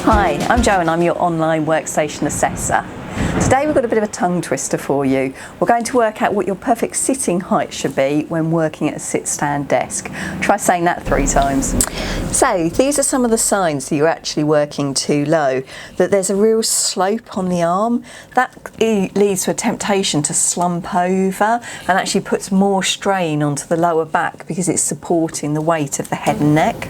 Hi, I'm Jo and I'm your online workstation assessor. Today we've got a bit of a tongue twister for you. We're going to work out what your perfect sitting height should be when working at a sit-stand desk. Try saying that 3 times. So these are some of the signs that you're actually working too low. That there's a real slope on the arm. That leads to a temptation to slump over and actually puts more strain onto the lower back because it's supporting the weight of the head and neck.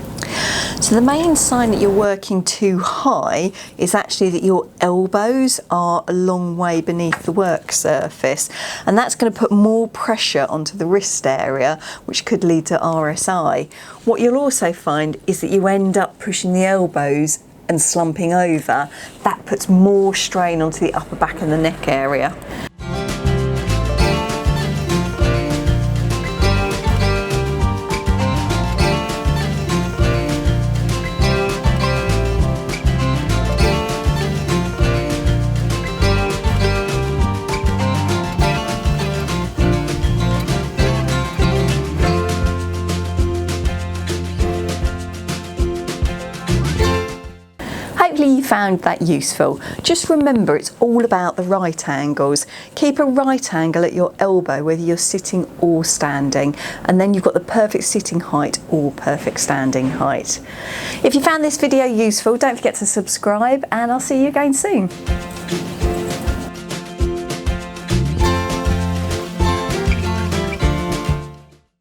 So the main sign that you're working too high is actually that your elbows are a long way beneath the work surface, and that's going to put more pressure onto the wrist area, which could lead to RSI. What you'll also find is that you end up pushing the elbows and slumping over. That puts more strain onto the upper back and the neck area. Hopefully you found that useful. Just remember, it's all about the right angles. Keep a right angle at your elbow whether you're sitting or standing, and then you've got the perfect sitting height or perfect standing height. If you found this video useful, don't forget to subscribe, and I'll see you again soon.